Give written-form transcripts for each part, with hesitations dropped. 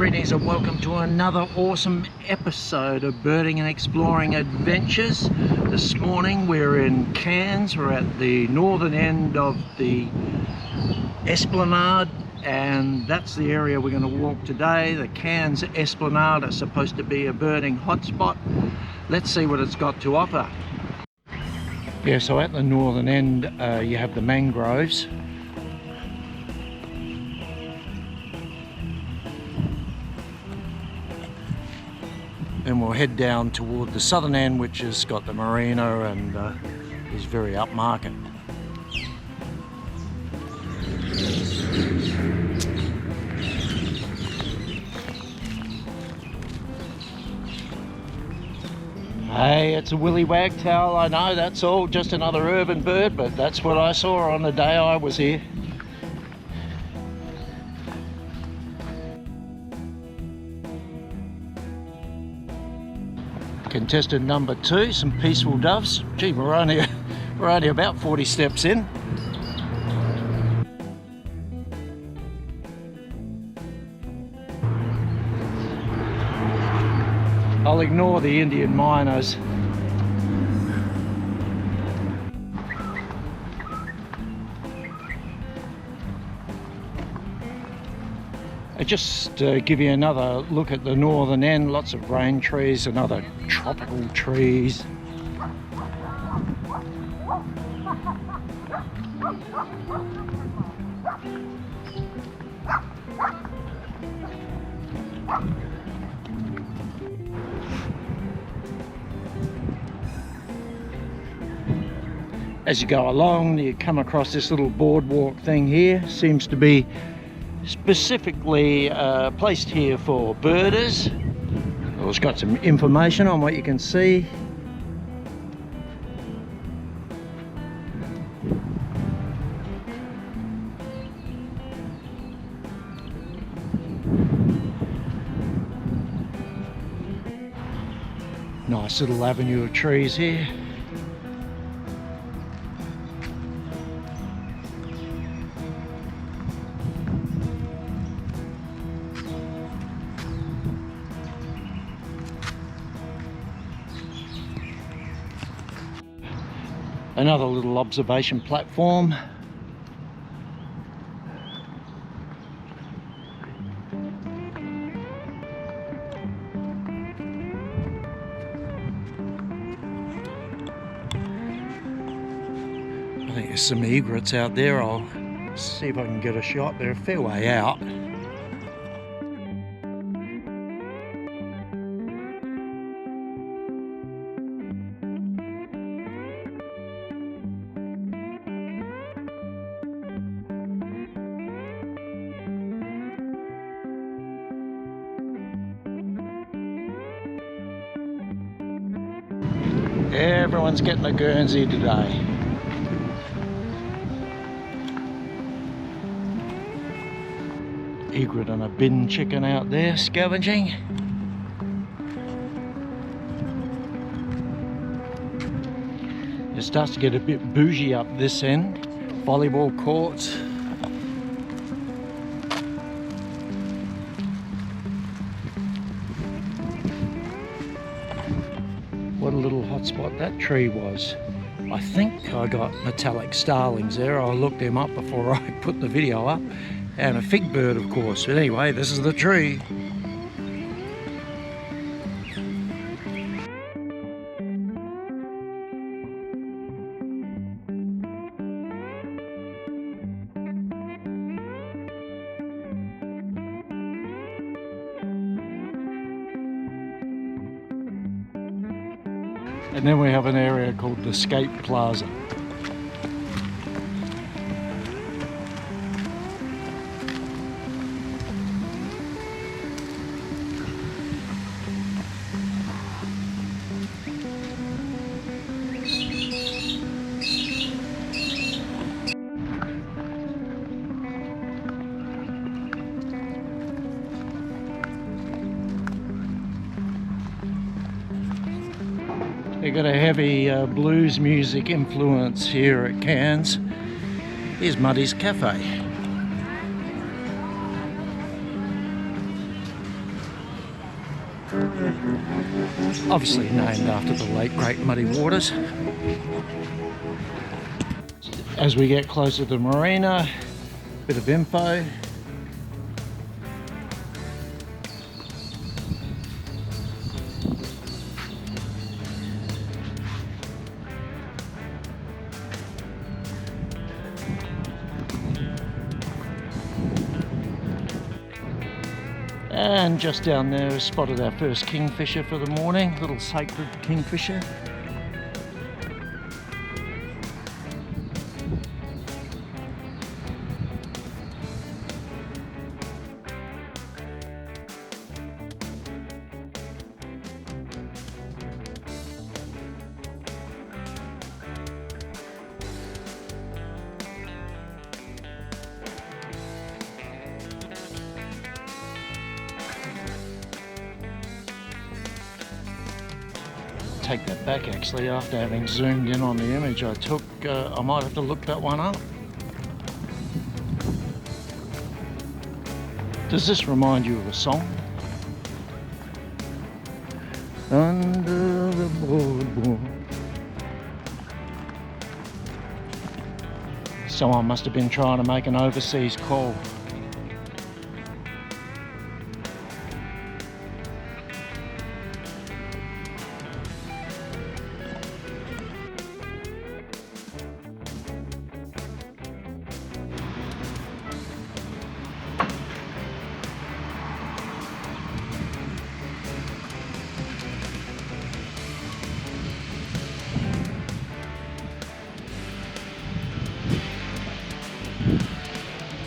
Greetings and welcome to another awesome episode of Birding and Exploring Adventures. This morning we're in Cairns. We're at the northern end of the Esplanade, and that's the area we're going to walk today. The Cairns Esplanade is supposed to be a birding hotspot. Let's see what it's got to offer. Yeah, so at the northern end you have the mangroves. And we'll head down toward the southern end, which has got the marina and is very upmarket. Hey, it's a willy wagtail, I know, that's all, just another urban bird, but that's what I saw on the day I was here. Contestant number 2, some peaceful doves. Gee, we're only about 40 steps in. I'll ignore the Indian miners. I just give you another look at the northern end. Lots of rain trees and other tropical trees. As you go along, you come across this little boardwalk thing here. Seems to be specifically placed here for birders. Well, it's got some information on what you can see. Nice little avenue of trees here. Another little observation platform. I think there's some egrets out there. I'll see if I can get a shot. They're a fair way out. Everyone's getting a Guernsey today. Egret and a bin chicken out there scavenging. It starts to get a bit bougie up this end. Volleyball courts. What a little hotspot that tree was. I think I got metallic starlings there. I looked them up before I put the video up. And a fig bird, of course. But anyway, this is the tree. And then we have an area called the Skate Plaza. They've got a heavy blues music influence here at Cairns. Here's Muddy's Cafe. Obviously named after the late great Muddy Waters. As we get closer to the marina, bit of info. And just down there we spotted our first kingfisher for the morning, little sacred kingfisher. Take that back actually, after having zoomed in on the image I took, I might have to look that one up. Does this remind you of a song? Under the boardwalk. Someone must have been trying to make an overseas call.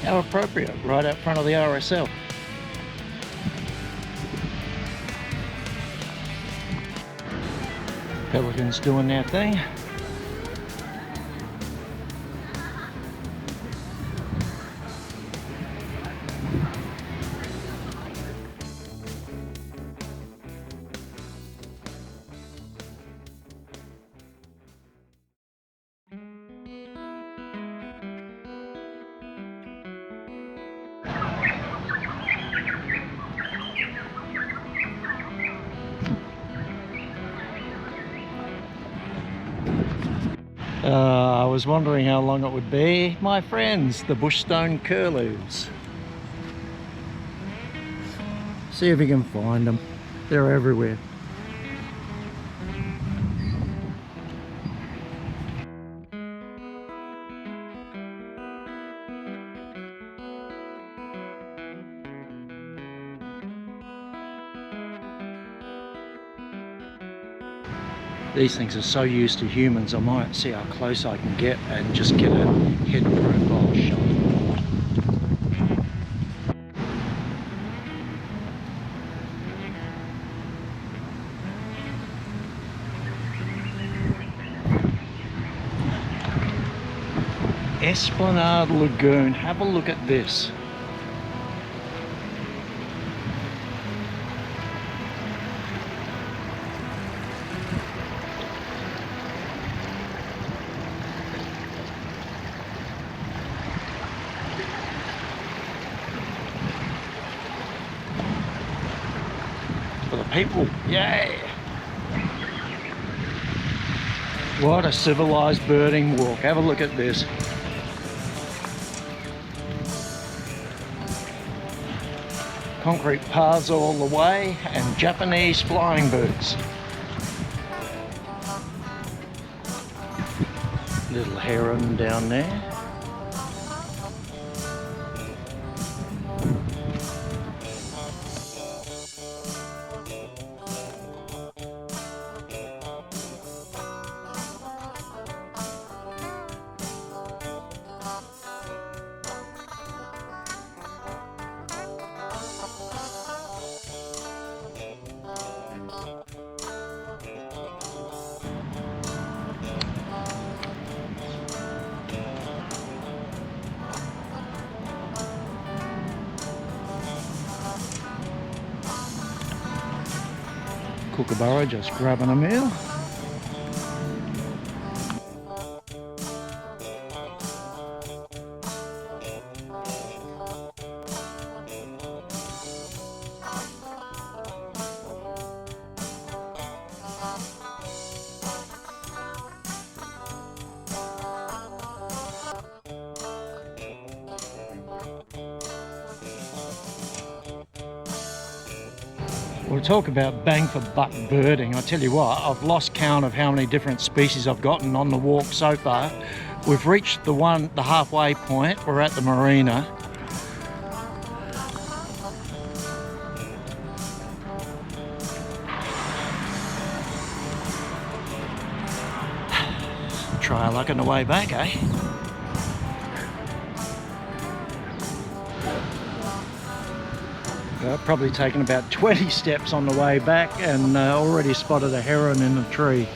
How appropriate, right out front of the RSL. Pelicans doing their thing. I was wondering how long it would be. My friends, the bushstone curlews. See if you can find them. They're everywhere. These things are so used to humans, I might see how close I can get and just get a head profile shot. Esplanade Lagoon, have a look at this. For the people, yay! What a civilized birding walk. Have a look at this. Concrete paths all the way and Japanese flying birds. Little heron down there. Kookaburra just grabbing a meal. We'll talk about bang for buck birding. I tell you what, I've lost count of how many different species I've gotten on the walk so far. We've reached the halfway point. We're at the marina. Try our luck on the way back, eh? I've probably taken about 20 steps on the way back and already spotted a heron in a tree.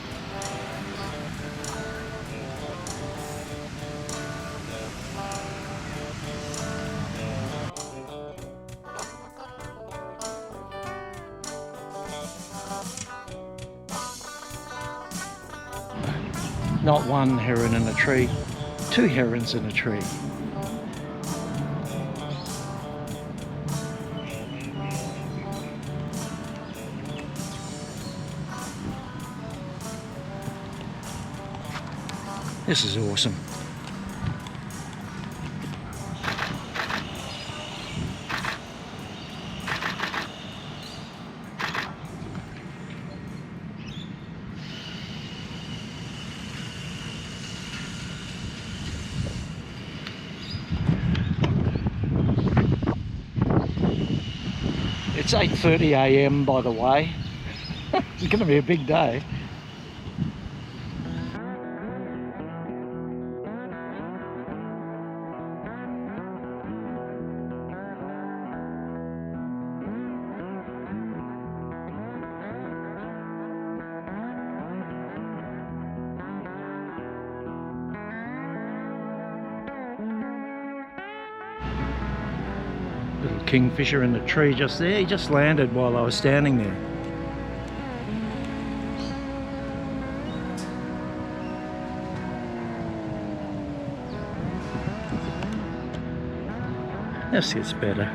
Not one heron in a tree, 2 herons in a tree. This is awesome. It's 8:30 AM by the way. It's going to be a big day. Little kingfisher in the tree just there. He just landed while I was standing there. This gets better.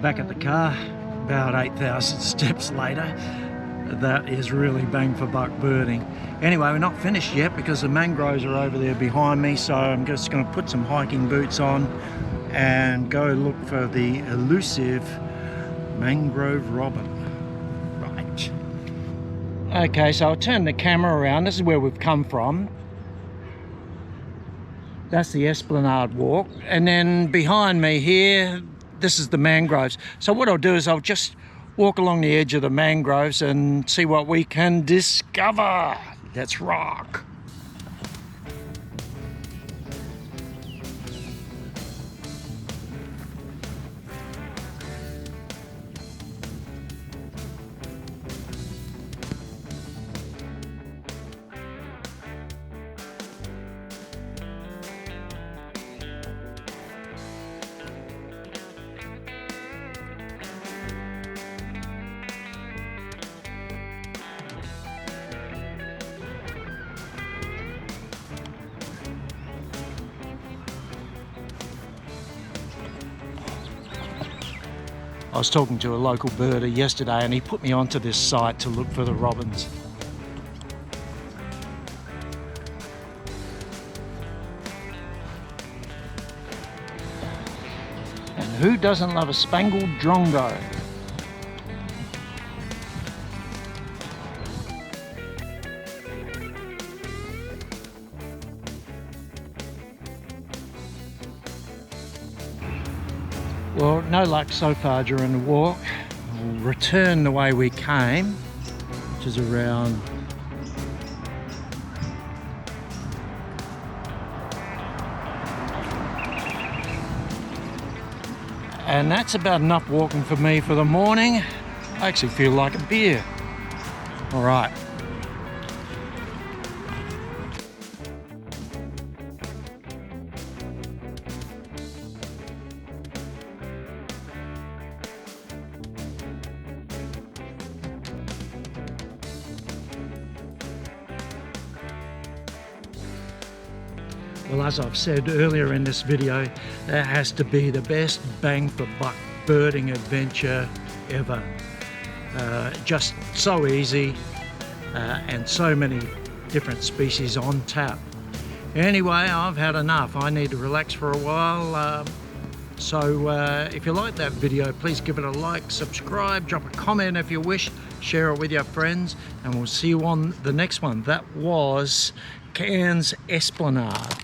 Back at the car, about 8,000 steps later. That is really bang for buck birding. Anyway, we're not finished yet because the mangroves are over there behind me, so I'm just going to put some hiking boots on and go look for the elusive mangrove robin. Right. Okay, so I'll turn the camera around. This is where we've come from. That's the Esplanade walk, and then behind me here, this is the mangroves. So what I'll do is I'll just walk along the edge of the mangroves and see what we can discover. Let's rock. I was talking to a local birder yesterday and he put me onto this site to look for the robins. And who doesn't love a spangled drongo? Well, no luck so far during the walk. We'll return the way we came, which is around and that's about enough walking for me for the morning. I actually feel like a beer. All right. Well, as I've said earlier in this video, that has to be the best bang for buck birding adventure ever. Just so easy and so many different species on tap. Anyway, I've had enough. I need to relax for a while. So if you like that video, please give it a like, subscribe, drop a comment if you wish, share it with your friends, and we'll see you on the next one. That was Cairns Esplanade.